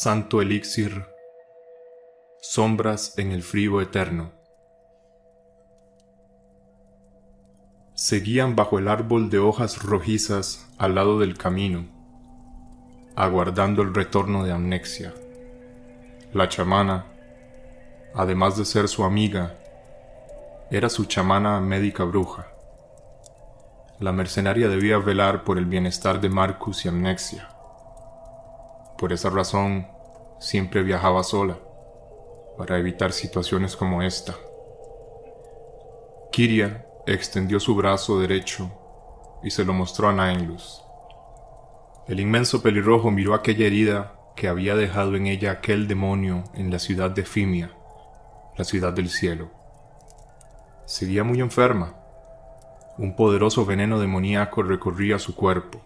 Santo elixir, sombras en el frío eterno. Seguían bajo el árbol de hojas rojizas al lado del camino, aguardando el retorno de Amnexia. La chamana, además de ser su amiga, era su chamana médica bruja. La mercenaria debía velar por el bienestar de Marcus y Amnexia. Por esa razón, siempre viajaba sola, para evitar situaciones como esta. Kiria extendió su brazo derecho y se lo mostró a Naenlus. El inmenso pelirrojo miró aquella herida que había dejado en ella aquel demonio en la ciudad de Fimia, la ciudad del cielo. Seguía muy enferma. Un poderoso veneno demoníaco recorría su cuerpo.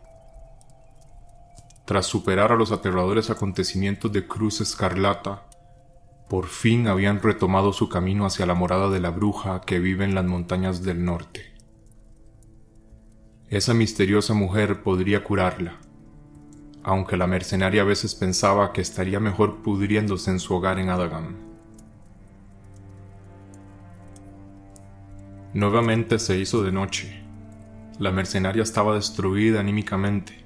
Tras superar a los aterradores acontecimientos de Cruz Escarlata, por fin habían retomado su camino hacia la morada de la bruja que vive en las montañas del norte. Esa misteriosa mujer podría curarla, aunque la mercenaria a veces pensaba que estaría mejor pudriéndose en su hogar en Adagan. Nuevamente se hizo de noche. La mercenaria estaba destruida anímicamente.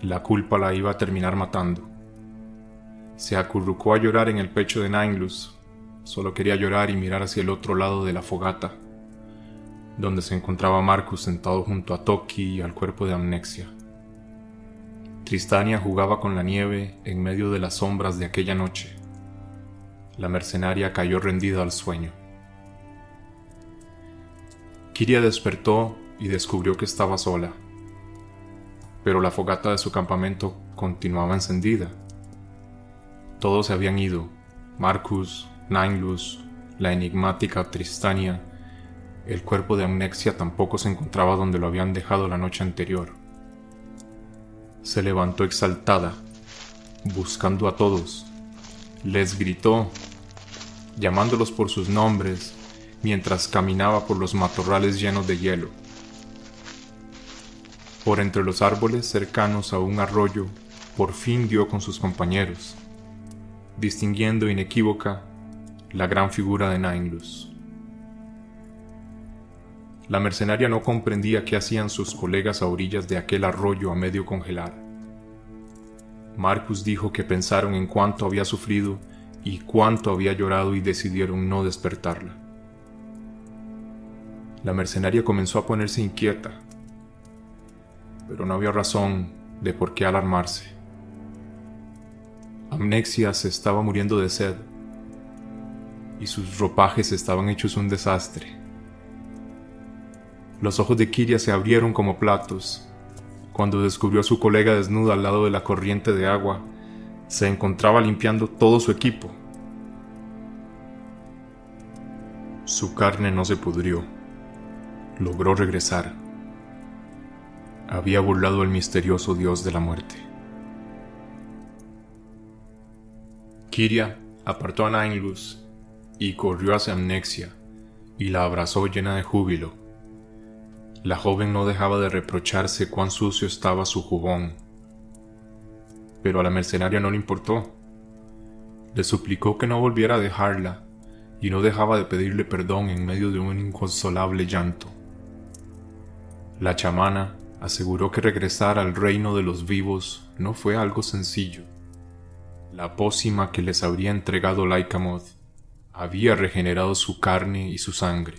La culpa la iba a terminar matando. Se acurrucó a llorar en el pecho de Naenlus. Solo quería llorar y mirar hacia el otro lado de la fogata, donde se encontraba Marcus sentado junto a Toki y al cuerpo de Amnexia. Tristania jugaba con la nieve en medio de las sombras de aquella noche. La mercenaria cayó rendida al sueño. Kiria despertó y descubrió que estaba sola, pero la fogata de su campamento continuaba encendida. Todos se habían ido: Marcus, Naenlus, la enigmática Tristania. El cuerpo de Amnexia tampoco se encontraba donde lo habían dejado la noche anterior. Se levantó exaltada, buscando a todos. Les gritó, llamándolos por sus nombres, mientras caminaba por los matorrales llenos de hielo. Por entre los árboles cercanos a un arroyo, por fin dio con sus compañeros, distinguiendo inequívoca la gran figura de Naenlus. La mercenaria no comprendía qué hacían sus colegas a orillas de aquel arroyo a medio congelar. Marcus dijo que pensaron en cuánto había sufrido y cuánto había llorado y decidieron no despertarla. La mercenaria comenzó a ponerse inquieta, pero no había razón de por qué alarmarse. Amnexia se estaba muriendo de sed y sus ropajes estaban hechos un desastre. Los ojos de Kiria se abrieron como platos cuando descubrió a su colega desnuda al lado de la corriente de agua. Se encontraba limpiando todo su equipo. Su carne no se pudrió. Logró regresar. Había burlado al misterioso dios de la muerte. Kiria apartó a Naenlus y corrió hacia Amnexia y la abrazó llena de júbilo. La joven no dejaba de reprocharse cuán sucio estaba su jubón, pero a la mercenaria no le importó. Le suplicó que no volviera a dejarla y no dejaba de pedirle perdón en medio de un inconsolable llanto. La chamana aseguró que regresar al reino de los vivos no fue algo sencillo. La pócima que les habría entregado Lycamoth había regenerado su carne y su sangre,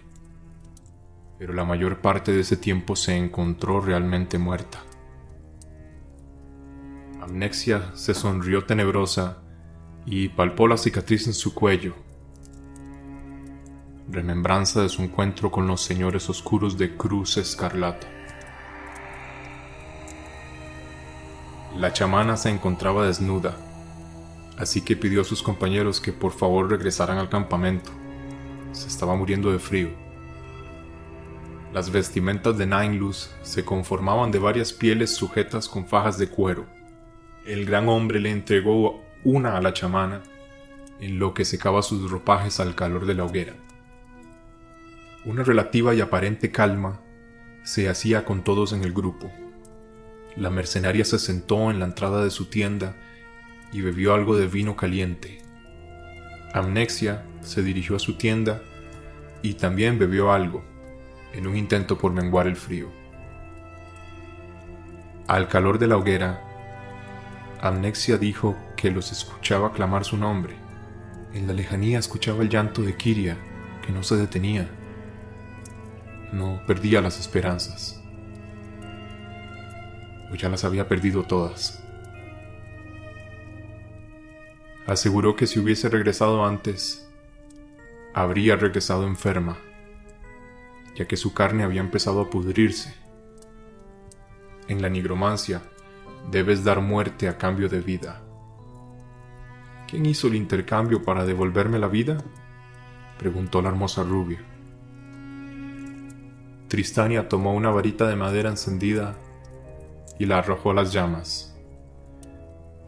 pero la mayor parte de ese tiempo se encontró realmente muerta. Amnexia se sonrió tenebrosa y palpó la cicatriz en su cuello, remembranza de su encuentro con los señores oscuros de Cruz Escarlata. La chamana se encontraba desnuda, así que pidió a sus compañeros que por favor regresaran al campamento. Se estaba muriendo de frío. Las vestimentas de Naenlus se conformaban de varias pieles sujetas con fajas de cuero. El gran hombre le entregó una a la chamana, en lo que secaba sus ropajes al calor de la hoguera. Una relativa y aparente calma se hacía con todos en el grupo. La mercenaria se sentó en la entrada de su tienda y bebió algo de vino caliente. Amnexia se dirigió a su tienda y también bebió algo, en un intento por menguar el frío. Al calor de la hoguera, Amnexia dijo que los escuchaba clamar su nombre. En la lejanía escuchaba el llanto de Kiria, que no se detenía. No perdía las esperanzas, o ya las había perdido todas. Aseguró que si hubiese regresado antes, habría regresado enferma, ya que su carne había empezado a pudrirse. En la nigromancia, debes dar muerte a cambio de vida. ¿Quién hizo el intercambio para devolverme la vida?, preguntó la hermosa rubia. Tristania tomó una varita de madera encendida y la arrojó a las llamas,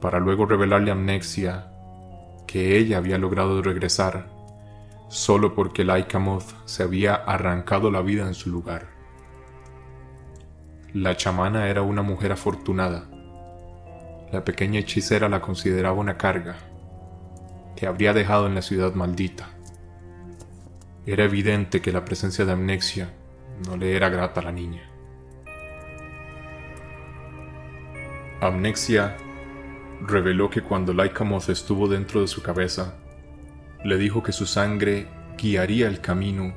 para luego revelarle a Amnexia que ella había logrado regresar solo porque Lycamoth se había arrancado la vida en su lugar. La chamana era una mujer afortunada. La pequeña hechicera la consideraba una carga que habría dejado en la ciudad maldita. Era evidente que la presencia de Amnexia no le era grata a la niña. Amnexia reveló que cuando Lycamoth estuvo dentro de su cabeza, le dijo que su sangre guiaría el camino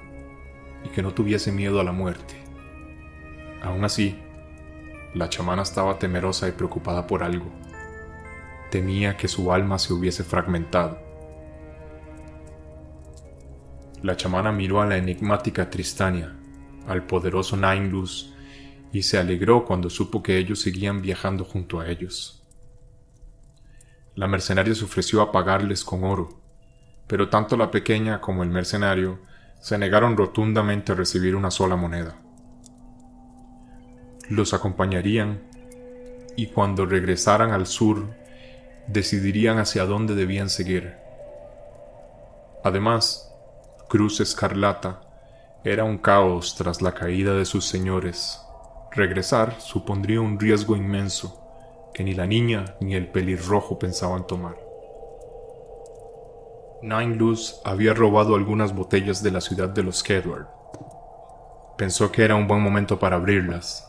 y que no tuviese miedo a la muerte. Aún así, la chamana estaba temerosa y preocupada por algo. Temía que su alma se hubiese fragmentado. La chamana miró a la enigmática Tristania, al poderoso Nainlus, y se alegró cuando supo que ellos seguían viajando junto a ellos. La mercenaria se ofreció a pagarles con oro, pero tanto la pequeña como el mercenario se negaron rotundamente a recibir una sola moneda. Los acompañarían y cuando regresaran al sur decidirían hacia dónde debían seguir. Además, Cruz Escarlata era un caos tras la caída de sus señores. Regresar supondría un riesgo inmenso que ni la niña ni el pelirrojo pensaban tomar. Nainlus había robado algunas botellas de la ciudad de los Kedward. Pensó que era un buen momento para abrirlas.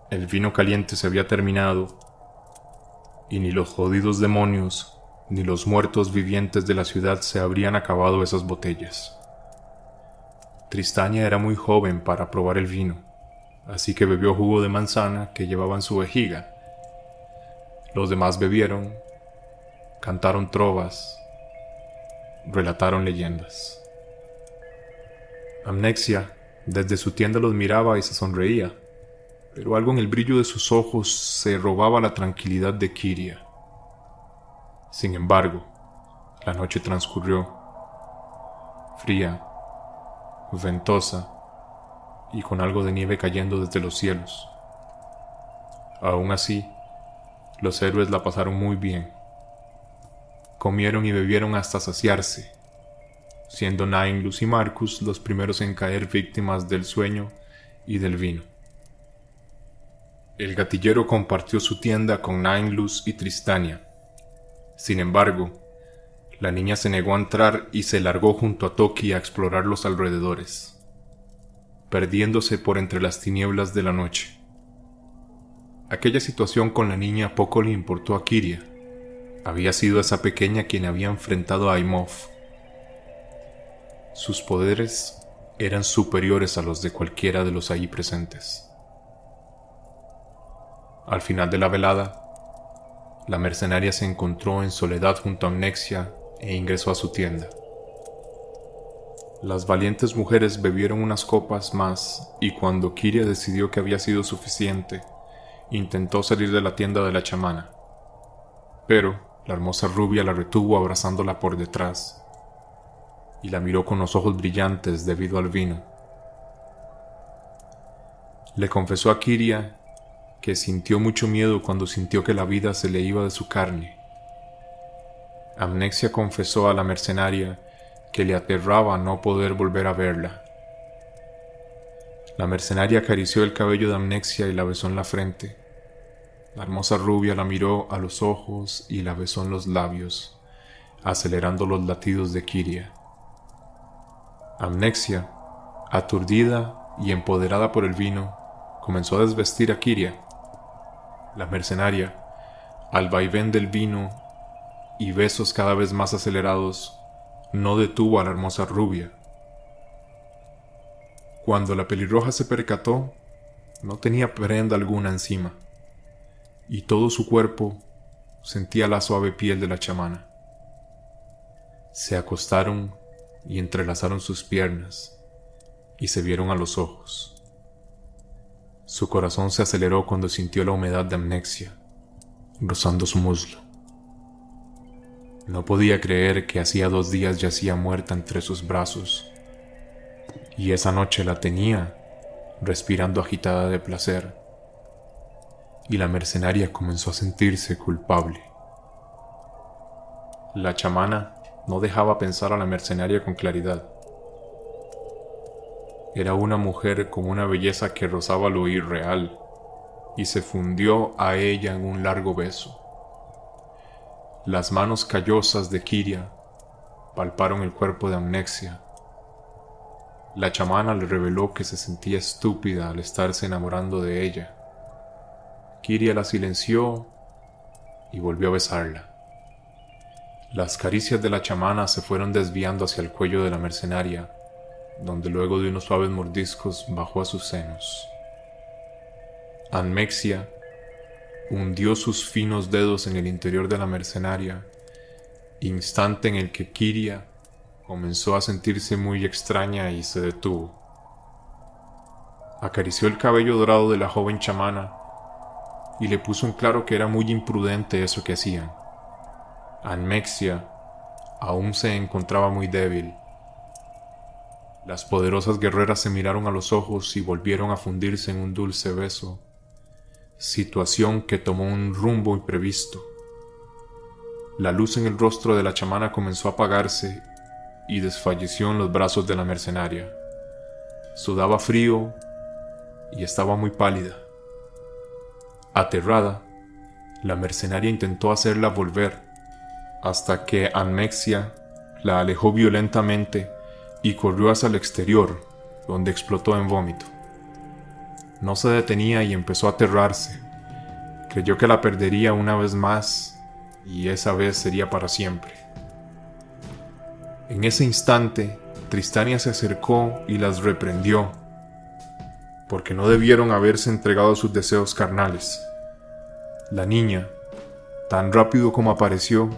El vino caliente se había terminado y ni los jodidos demonios ni los muertos vivientes de la ciudad se habrían acabado esas botellas. Tristania era muy joven para probar el vino, así que bebió jugo de manzana que llevaba en su vejiga. Los demás bebieron, cantaron trovas, relataron leyendas. Amnexia desde su tienda los miraba y se sonreía, pero algo en el brillo de sus ojos se robaba la tranquilidad de Kiria. Sin embargo, la noche transcurrió, fría, ventosa y con algo de nieve cayendo desde los cielos. Aún así, los héroes la pasaron muy bien. Comieron y bebieron hasta saciarse, siendo Nainlus y Marcus los primeros en caer víctimas del sueño y del vino. El gatillero compartió su tienda con Nainlus y Tristania. Sin embargo, la niña se negó a entrar y se largó junto a Toki a explorar los alrededores, perdiéndose por entre las tinieblas de la noche. Aquella situación con la niña poco le importó a Kiria. Había sido esa pequeña quien había enfrentado a Aimoth. Sus poderes eran superiores a los de cualquiera de los allí presentes. Al final de la velada, la mercenaria se encontró en soledad junto a Amnexia e ingresó a su tienda. Las valientes mujeres bebieron unas copas más y cuando Kiria decidió que había sido suficiente, intentó salir de la tienda de la chamana. Pero la hermosa rubia la retuvo abrazándola por detrás y la miró con los ojos brillantes debido al vino. Le confesó a Kiria que sintió mucho miedo cuando sintió que la vida se le iba de su carne. Amnexia confesó a la mercenaria que le aterraba no poder volver a verla. La mercenaria acarició el cabello de Amnexia y la besó en la frente. La hermosa rubia la miró a los ojos y la besó en los labios, acelerando los latidos de Kiria. Amnexia, aturdida y empoderada por el vino, comenzó a desvestir a Kiria. La mercenaria, al vaivén del vino y besos cada vez más acelerados, no detuvo a la hermosa rubia. Cuando la pelirroja se percató, no tenía prenda alguna encima, y todo su cuerpo sentía la suave piel de la chamana. Se acostaron y entrelazaron sus piernas, y se vieron a los ojos. Su corazón se aceleró cuando sintió la humedad de Amnexia, rozando su muslo. No podía creer que hacía 2 días yacía muerta entre sus brazos, y esa noche la tenía, respirando agitada de placer, y la mercenaria comenzó a sentirse culpable. La chamana no dejaba pensar a la mercenaria con claridad. Era una mujer con una belleza que rozaba lo irreal, y se fundió a ella en un largo beso. Las manos callosas de Kiria palparon el cuerpo de Amnexia. La chamana le reveló que se sentía estúpida al estarse enamorando de ella. Kiria la silenció y volvió a besarla. Las caricias de la chamana se fueron desviando hacia el cuello de la mercenaria, donde luego de unos suaves mordiscos bajó a sus senos. Amnexia hundió sus finos dedos en el interior de la mercenaria, instante en el que Kiria comenzó a sentirse muy extraña y se detuvo. Acarició el cabello dorado de la joven chamana y le puso en claro que era muy imprudente eso que hacían. Amnexia aún se encontraba muy débil. Las poderosas guerreras se miraron a los ojos y volvieron a fundirse en un dulce beso, situación que tomó un rumbo imprevisto. La luz en el rostro de la chamana comenzó a apagarse y desfalleció en los brazos de la mercenaria. Sudaba frío y estaba muy pálida. Aterrada, la mercenaria intentó hacerla volver, hasta que Amnexia la alejó violentamente y corrió hacia el exterior, donde explotó en vómito. No se detenía y empezó a aterrarse. Creyó que la perdería una vez más, y esa vez sería para siempre. En ese instante, Tristania se acercó y las reprendió, porque no debieron haberse entregado a sus deseos carnales. La niña, tan rápido como apareció,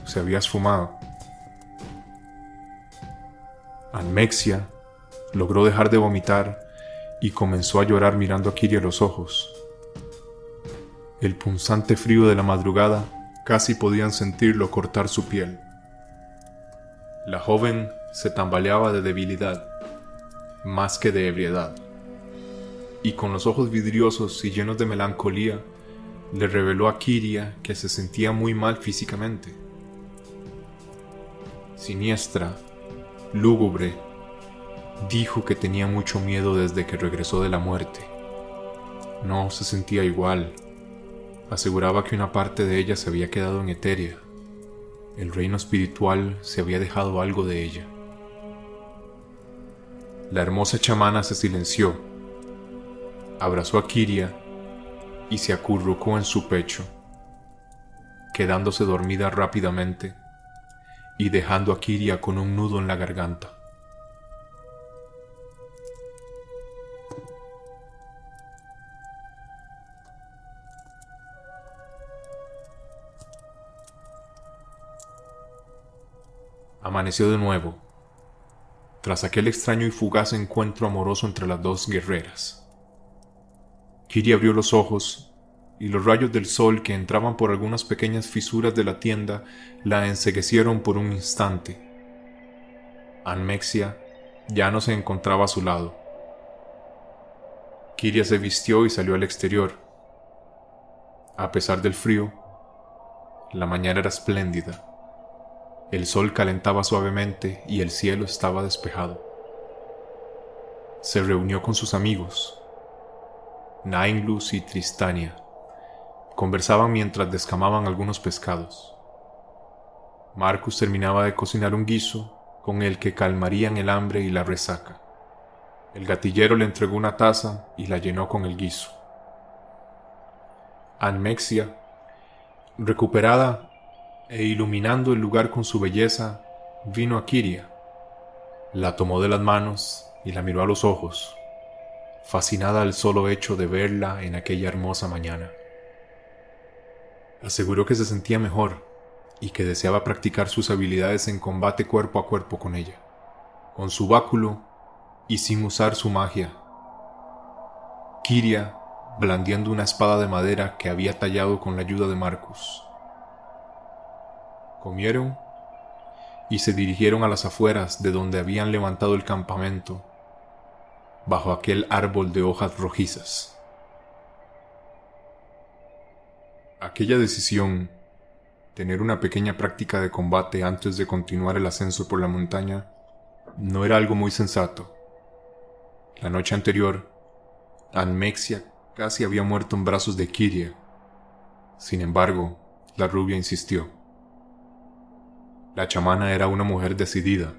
se había esfumado. Amnexia logró dejar de vomitar y comenzó a llorar mirando a Kiria a los ojos. El punzante frío de la madrugada casi podían sentirlo cortar su piel. La joven se tambaleaba de debilidad, más que de ebriedad, y con los ojos vidriosos y llenos de melancolía, le reveló a Kiria que se sentía muy mal físicamente. Siniestra, lúgubre, dijo que tenía mucho miedo desde que regresó de la muerte. No se sentía igual. Aseguraba que una parte de ella se había quedado en Eteria. El reino espiritual se había dejado algo de ella. La hermosa chamana se silenció, abrazó a Kiria y se acurrucó en su pecho, quedándose dormida rápidamente y dejando a Kiria con un nudo en la garganta. Amaneció de nuevo, tras aquel extraño y fugaz encuentro amoroso entre las dos guerreras. Kiria abrió los ojos y los rayos del sol que entraban por algunas pequeñas fisuras de la tienda la enceguecieron por un instante. Amnexia ya no se encontraba a su lado. Kiria se vistió y salió al exterior. A pesar del frío, la mañana era espléndida. El sol calentaba suavemente y el cielo estaba despejado. Se reunió con sus amigos, Nainglus y Tristania, Conversaban mientras descamaban algunos pescados. Marcus terminaba de cocinar un guiso con el que calmarían el hambre y la resaca. El gatillero le entregó una taza y la llenó con el guiso. Almexia, recuperada e iluminando el lugar con su belleza, vino a Kiria. La tomó de las manos y la miró a los ojos, fascinada al solo hecho de verla en aquella hermosa mañana. Aseguró que se sentía mejor y que deseaba practicar sus habilidades en combate cuerpo a cuerpo con ella, con su báculo y sin usar su magia. Kiria, blandiendo una espada de madera que había tallado con la ayuda de Marcus. Comieron y se dirigieron a las afueras de donde habían levantado el campamento, bajo aquel árbol de hojas rojizas. Aquella decisión, tener una pequeña práctica de combate antes de continuar el ascenso por la montaña, no era algo muy sensato. La noche anterior, Almexia casi había muerto en brazos de Kiria. Sin embargo, la rubia insistió. La chamana era una mujer decidida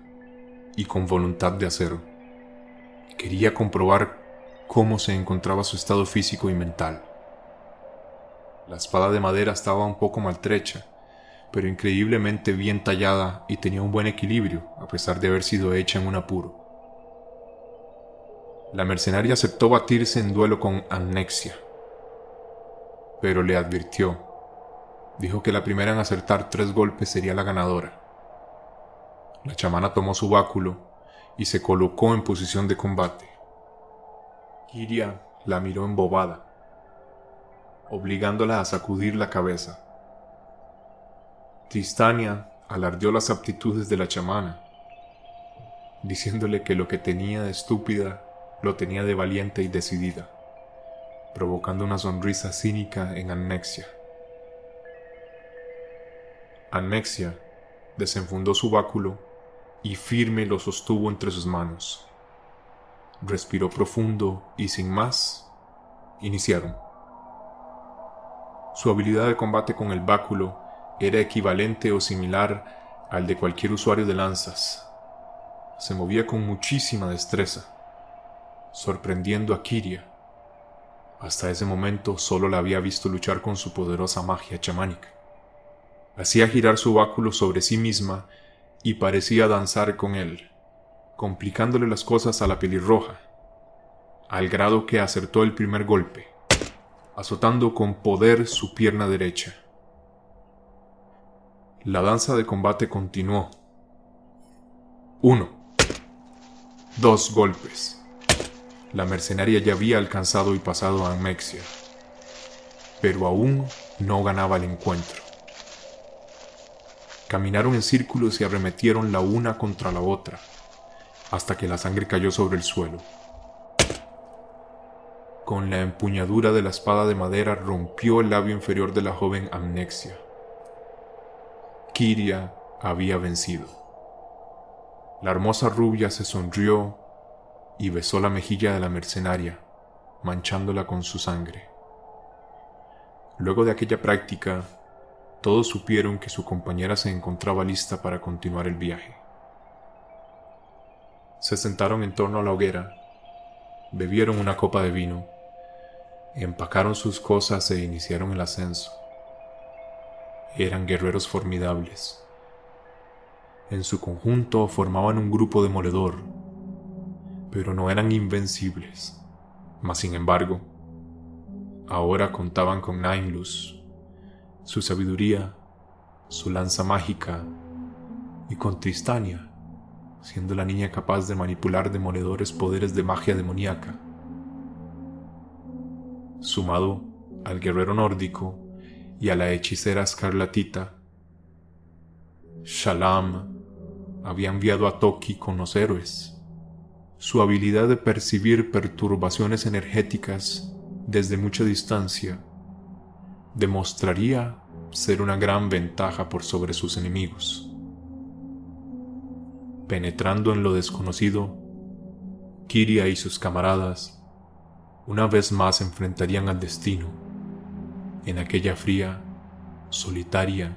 y con voluntad de acero. Quería comprobar cómo se encontraba su estado físico y mental. La espada de madera estaba un poco maltrecha, pero increíblemente bien tallada y tenía un buen equilibrio, a pesar de haber sido hecha en un apuro. La mercenaria aceptó batirse en duelo con Almexia, pero le advirtió. Dijo que la primera en acertar 3 golpes sería la ganadora. La chamana tomó su báculo y se colocó en posición de combate. Kiria la miró embobada, obligándola a sacudir la cabeza. Tristania alardeó las aptitudes de la chamana, diciéndole que lo que tenía de estúpida lo tenía de valiente y decidida, provocando una sonrisa cínica en Almexia. Almexia desenfundó su báculo y firme lo sostuvo entre sus manos. Respiró profundo y sin más, iniciaron. Su habilidad de combate con el báculo era equivalente o similar al de cualquier usuario de lanzas. Se movía con muchísima destreza, sorprendiendo a Kiria. Hasta ese momento solo la había visto luchar con su poderosa magia chamánica. Hacía girar su báculo sobre sí misma y parecía danzar con él, complicándole las cosas a la pelirroja, al grado que acertó el primer golpe, azotando con poder su pierna derecha. La danza de combate continuó. 1, 2 golpes. La mercenaria ya había alcanzado y pasado a Almexia, pero aún no ganaba el encuentro. Caminaron en círculos y arremetieron la una contra la otra, hasta que la sangre cayó sobre el suelo. Con la empuñadura de la espada de madera rompió el labio inferior de la joven Almexia. Kiria había vencido. La hermosa rubia se sonrió y besó la mejilla de la mercenaria, manchándola con su sangre. Luego de aquella práctica, todos supieron que su compañera se encontraba lista para continuar el viaje. Se sentaron en torno a la hoguera, bebieron una copa de vino, empacaron sus cosas e iniciaron el ascenso. Eran guerreros formidables. En su conjunto formaban un grupo demoledor, pero no eran invencibles. Mas sin embargo, ahora contaban con Nainlus, su sabiduría, su lanza mágica, y con Tristania, siendo la niña capaz de manipular demoledores poderes de magia demoníaca. Sumado al guerrero nórdico y a la hechicera escarlatita, Shalam había enviado a Toki con los héroes. Su habilidad de percibir perturbaciones energéticas desde mucha distancia demostraría ser una gran ventaja por sobre sus enemigos. Penetrando en lo desconocido, Kiria y sus camaradas una vez más enfrentarían al destino, en aquella fría, solitaria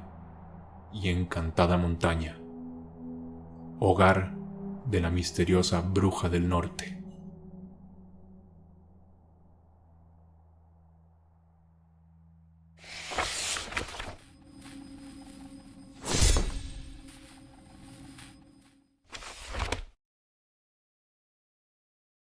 y encantada montaña, hogar de la misteriosa bruja del norte.